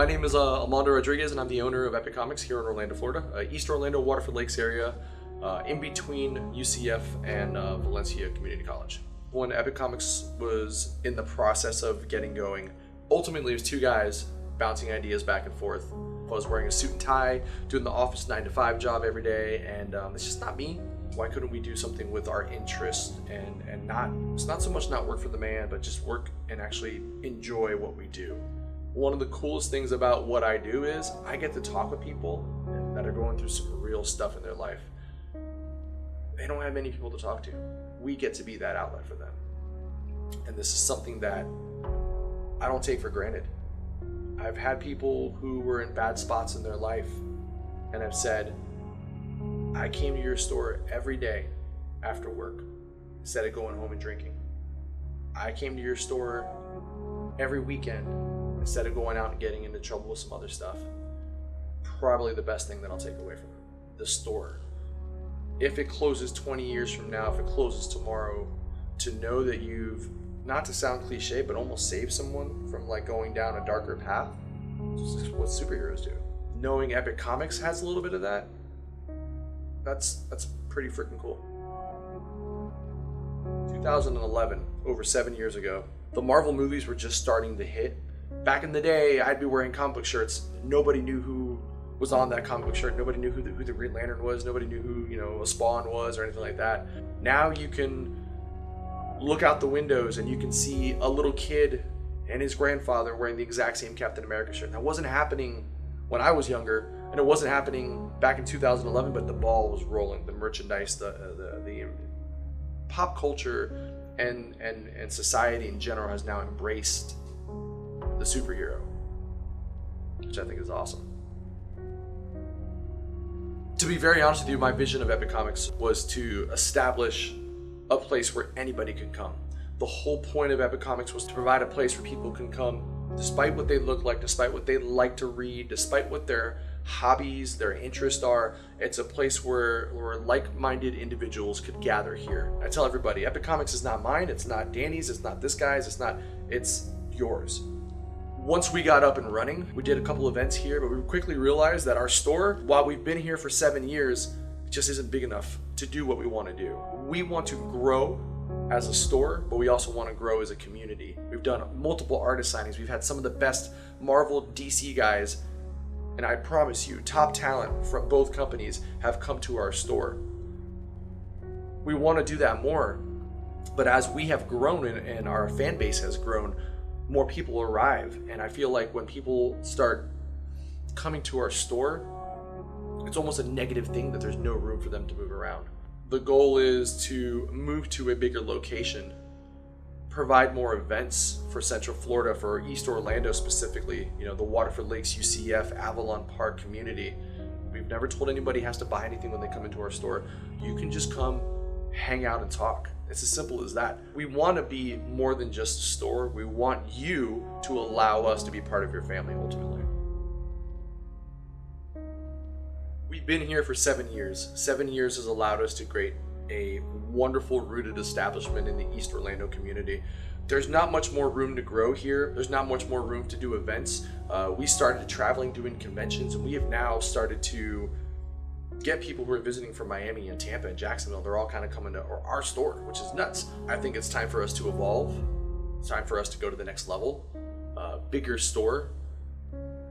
My name is Armando Rodriguez, and I'm the owner of Epic Comics here in Orlando, Florida, East Orlando, Waterford Lakes area, in between UCF and Valencia Community College. When Epic Comics was in the process of getting going, ultimately it was two guys bouncing ideas back and forth. I was wearing a suit and tie, doing the office 9-to-5 job every day, and it's just not me. Why couldn't we do something with our interest and not, it's not so much not work for the man, but just work and actually enjoy what we do. One of the coolest things about what I do is I get to talk with people that are going through some real stuff in their life. They don't have many people to talk to. We get to be that outlet for them. And this is something that I don't take for granted. I've had people who were in bad spots in their life and have said, I came to your store every day after work instead of going home and drinking. I came to your store every weekend instead of going out and getting into trouble with some other stuff. Probably the best thing that I'll take away from the store. If it closes 20 years from now, if it closes tomorrow, to know that you've, not to sound cliche, but almost saved someone from like going down a darker path. This is what superheroes do. Knowing Epic Comics has a little bit of that, that's pretty freaking cool. 2011, over 7 years ago, the Marvel movies were just starting to hit. Back in the day, I'd be wearing comic book shirts. Nobody knew who was on that comic book shirt. Nobody knew who the Green Lantern was. Nobody knew who, a Spawn was or anything like that. Now you can look out the windows and you can see a little kid and his grandfather wearing the exact same Captain America shirt. That wasn't happening when I was younger, and it wasn't happening back in 2011, but the ball was rolling. The merchandise, the pop culture and society in general has now embraced the superhero, which I think is awesome. To be very honest with you, my vision of Epic Comics was to establish a place where anybody could come. The whole point of Epic Comics was to provide a place where people can come despite what they look like, despite what they like to read, despite what their hobbies, their interests are. It's a place where like-minded individuals could gather here. I tell everybody, Epic Comics is not mine, it's not Danny's, it's not this guy's, it's yours. Once we got up and running, we did a couple events here, but we quickly realized that our store, while we've been here for 7 years, just isn't big enough to do what we want to do. We want to grow as a store, but we also want to grow as a community. We've done multiple artist signings. We've had some of the best Marvel, DC guys, and I promise you, top talent from both companies have come to our store. We want to do that more, but as we have grown and our fan base has grown, more people arrive. And I feel like when people start coming to our store, it's almost a negative thing that there's no room for them to move around. The goal is to move to a bigger location, provide more events for Central Florida, for East Orlando specifically, the Waterford Lakes, UCF, Avalon Park community. We've never told anybody has to buy anything when they come into our store. You can just come, hang out and talk. It's as simple as that. We want to be more than just a store. We want you to allow us to be part of your family ultimately. We've been here for 7 years. 7 years has allowed us to create a wonderful rooted establishment in the East Orlando community. There's not much more room to grow here. There's not much more room to do events. We started traveling, doing conventions, and we have now started to get people who are visiting from Miami and Tampa and Jacksonville. They're all kind of coming to our store, which is nuts. I think it's time for us to evolve. It's time for us to go to the next level. Bigger store,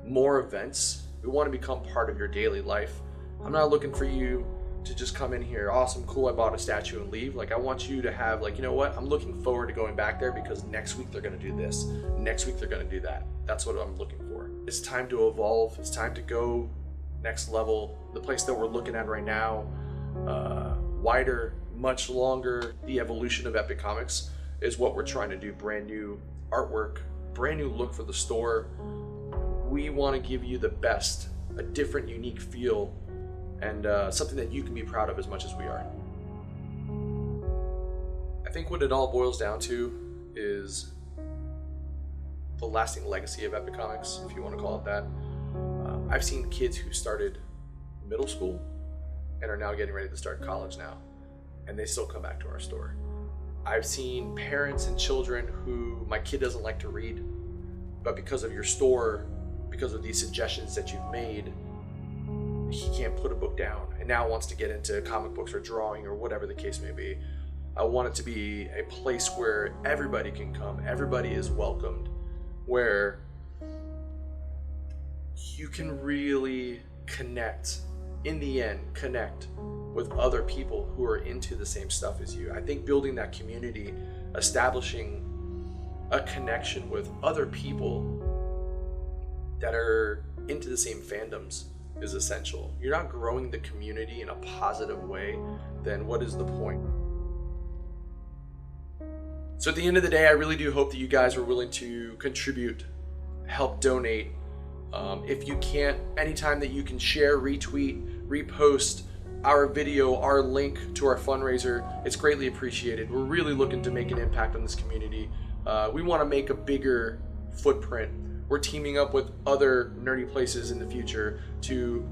more events. We want to become part of your daily life. I'm not looking for you to just come in here, awesome, cool, I bought a statue and leave. I want you to have you know what, I'm looking forward to going back there because next week they're gonna do this. Next week they're gonna do that. That's what I'm looking for. It's time to evolve. It's time to go next level. The place that we're looking at right now, wider, much longer. The evolution of Epic Comics is what we're trying to do. Brand new artwork, brand new look for the store. We want to give you the best, a different, unique feel, and something that you can be proud of as much as we are. I think what it all boils down to is the lasting legacy of Epic Comics, if you want to call it that. I've seen kids who started middle school and are now getting ready to start college now, and they still come back to our store. I've seen parents and children who, my kid doesn't like to read, but because of your store, because of these suggestions that you've made, he can't put a book down and now wants to get into comic books or drawing or whatever the case may be. I want it to be a place where everybody can come, everybody is welcomed, where you can really connect, in the end, connect with other people who are into the same stuff as you. I think building that community, establishing a connection with other people that are into the same fandoms is essential. You're not growing the community in a positive way, then what is the point? So at the end of the day, I really do hope that you guys are willing to contribute, help donate. If you can't, anytime that you can share, retweet, repost our video, our link to our fundraiser, it's greatly appreciated. We're really looking to make an impact on this community. We want to make a bigger footprint. We're teaming up with other nerdy places in the future to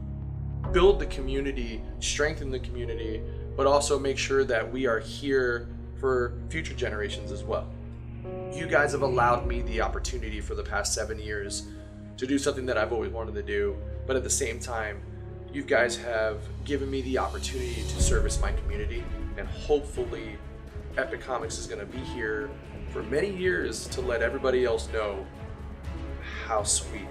build the community, strengthen the community, but also make sure that we are here for future generations as well. You guys have allowed me the opportunity for the past 7 years to do something that I've always wanted to do, but at the same time, you guys have given me the opportunity to service my community, and hopefully Epic Comics is going to be here for many years to let everybody else know how sweet